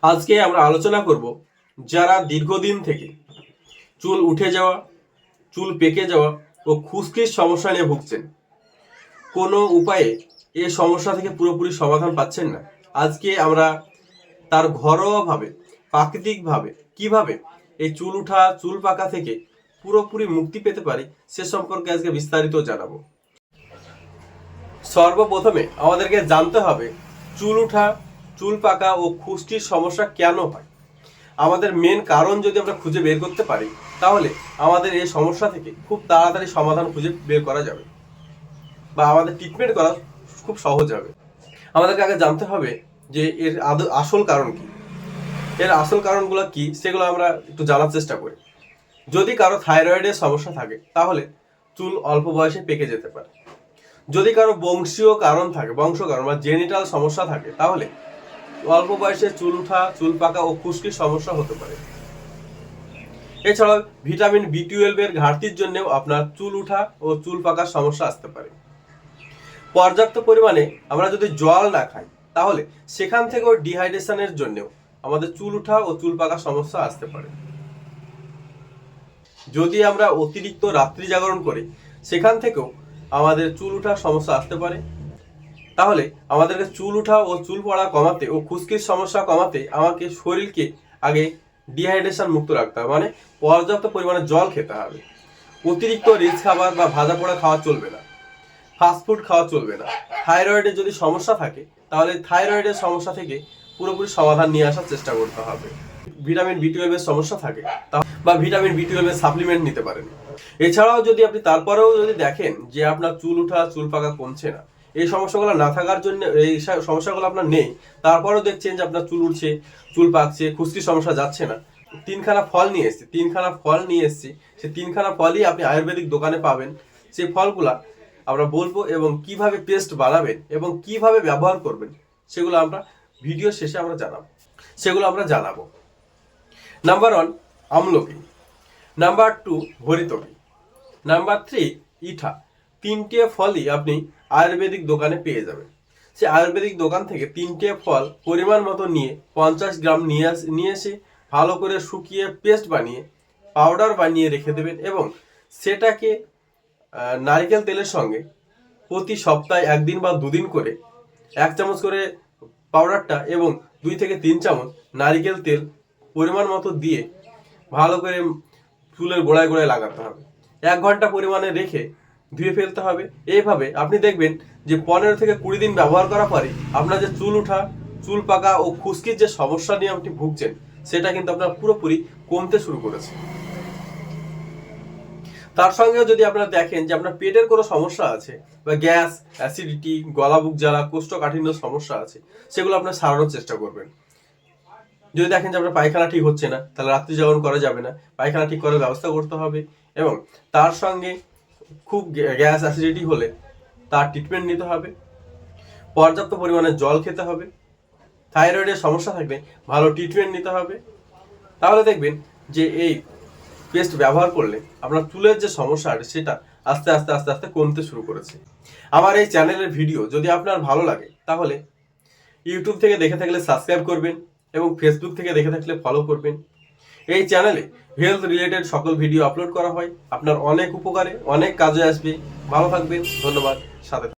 আজকে আমরা আলোচনা করব যারা দীর্ঘদিন থেকে চুল উঠে যাওয়া, চুল পেকে যাওয়া ও খুশকির সমস্যা নিয়ে ভুগছেন, কোনো উপায়ে এই সমস্যা থেকে পুরোপুরি সমাধান পাচ্ছেন না। আজকে আমরা তার ঘরোয়াভাবে, প্রাকৃতিকভাবে কিভাবে এই চুল উঠা, চুল পাকা থেকে পুরোপুরি মুক্তি পেতে পারি সে সম্পর্কে আজকে বিস্তারিত জানাবো। সর্বপ্রথমে আমাদেরকে জানতে হবে চুল উঠা, চুল পাকা ও খুশকির সমস্যা কেন হয়। আমাদের মেন কারণ যদি আমরা খুঁজে বের করতে পারি তাহলে আমাদের এই সমস্যা থেকে খুব তাড়াতাড়ি সমাধান খুঁজে বের করা যাবে বা আমাদের ট্রিটমেন্ট করা খুব সহজ হবে। আমাদেরকে আগে জানতে হবে যে এর আসল কারণ কি, এর আসল কারণগুলো কি সেগুলো আমরা একটু জানার চেষ্টা করি। যদি কারো থাইরয়েডের সমস্যা থাকে তাহলে চুল অল্প বয়সে পেকে যেতে পারে। যদি কারো বংশীয় কারণ থাকে, বংশ কারণ বা জেনিটাল সমস্যা থাকে তাহলে অল্প বয়সে চুল উঠা, চুল পাকা ও খুশকির সমস্যা হতে পারে। এছাড়াও ভিটামিন B12 এর ঘাটতির জন্যও আপনার চুল উঠা ও চুল পাকার সমস্যা আসতে পারে। পর্যাপ্ত পরিমাণে আমরা যদি জল না খাই তাহলে সেখান থেকেও ডিহাইড্রেশনের জন্যও আমাদের চুল উঠা ও চুল পাকার সমস্যা আসতে পারে। যদি আমরা অতিরিক্ত রাত্রি জাগরণ করি সেখান থেকেও আমাদের চুল উঠার সমস্যা আসতে পারে। তাহলে আমাদেরকে চুল উঠা ও চুল পড়া কমাতে ও খুশকির সমস্যা কমাতে আমাকে শরীরকে আগে ডিহাইড্রেশন মুক্ত রাখতে হবে, মানে পর্যাপ্ত পরিমাণে জল খেতে হবে। অতিরিক্ত রিচ খাবার বা ভাজা পোড়া খাওয়া চলবে না, ফাস্টফুড খাওয়া চলবে না। থাইরয়েডের যদি সমস্যা থাকে তাহলে থাইরয়েডের সমস্যা থেকে পুরোপুরি সমাধান নিয়ে আসার চেষ্টা করতে হবে। ভিটামিন B12 এর সমস্যা থাকে বা ভিটামিন B12 এর সাপ্লিমেন্ট নিতে পারেন। এছাড়াও যদি আপনি তারপরেও যদি দেখেন যে আপনার চুল উঠা, চুল পাকা কমছে না, এই সমস্যাগুলো না থাকার জন্য, এই সমস্যাগুলো আপনার নেই, তারপরেও দেখছেন যে আপনার চুল উঠছে, চুল পাকছে, খুশকির সমস্যা যাচ্ছে না, তিনখানা ফল নিয়ে এসেছি, সেই তিনখানা ফলই আপনি আয়ুর্বেদিক দোকানে পাবেন। সেই ফলগুলা আমরা বলবো এবং কিভাবে পেস্ট বানাবেন এবং কিভাবে ব্যবহার করবেন সেগুলো আমরা ভিডিও শেষে আমরা জানাবো। নাম্বার 1 আমলকি, নাম্বার 2 হরিতকি, নাম্বার 3 ইঠা। তিনটে ফলই আপনি আয়ুর্বেদিক দোকানে পেয়ে যাবেন। সে আয়ুর্বেদিক দোকান থেকে তিনটে ফল পরিমাণ মতো নিয়ে 50 গ্রাম নিয়ে এসে ভালো করে শুকিয়ে পেস্ট বানিয়ে পাউডার বানিয়ে রেখে দেবেন এবং সেটাকে নারকেল তেলের সঙ্গে প্রতি সপ্তাহে 1 দিন বা 2 দিন করে 1 চামচ করে পাউডারটা এবং 2 থেকে 3 চামচ নারকেল তেল পরিমাণ মতো দিয়ে ভালো করে চুলের গোড়ায় গোড়ায় লাগাতে হবে। 1 ঘন্টা পরিমাণে রেখে ধুয়ে ফেলতে হবে। এইভাবে আপনি দেখবেন যে 15 থেকে 20 দিন ব্যবহার করার পরে আপনার যে চুল ওঠা, চুল পাকা ও খুশকির যে সমস্যা নিয়ে আপনি ভুগছেন সেটা কিন্তু আপনার পুরোপুরি কমতে শুরু করেছে। তার সঙ্গেও যদি আপনারা দেখেন যে আপনার পেটের কোনো সমস্যা আছে বা গ্যাস, অ্যাসিডিটি, গলা বুক জ্বালা, কোষ্ঠকাঠিন্য সমস্যা আছে, সেগুলো আপনার সারানোর চেষ্টা করবেন। যদি দেখেন যে আপনার পায়খানা ঠিক হচ্ছে না তাহলে রাত্রি জাগরণ করা যাবে না, পায়খানা ঠিক করার ব্যবস্থা করতে হবে এবং তার সঙ্গে খুব গ্যাস অ্যাসিডিটি হলে তার ট্রিটমেন্ট নিতে হবে। পর্যাপ্ত পরিমাণে জল খেতে হবে। থাইরয়েডের সমস্যা থাকলে ভালো ট্রিটমেন্ট নিতে হবে। তাহলে দেখবেন যে এই পেস্ট ব্যবহার করলে আপনার চুলের যে সমস্যা আছে সেটা আস্তে আস্তে আস্তে আস্তে কমতে শুরু করেছে। আমার এই চ্যানেলের ভিডিও যদি আপনার ভালো লাগে তাহলে ইউটিউব থেকে দেখে থাকলে সাবস্ক্রাইব করবেন এবং ফেসবুক থেকে দেখে থাকলে ফলো করবেন। এই চ্যানেলে হেলথ রিলেটেড সকল ভিডিও আপলোড করা হয়, আপনার অনেক উপকারে, অনেক কাজে আসবে। ভালো থাকবেন, ধন্যবাদ, সাথে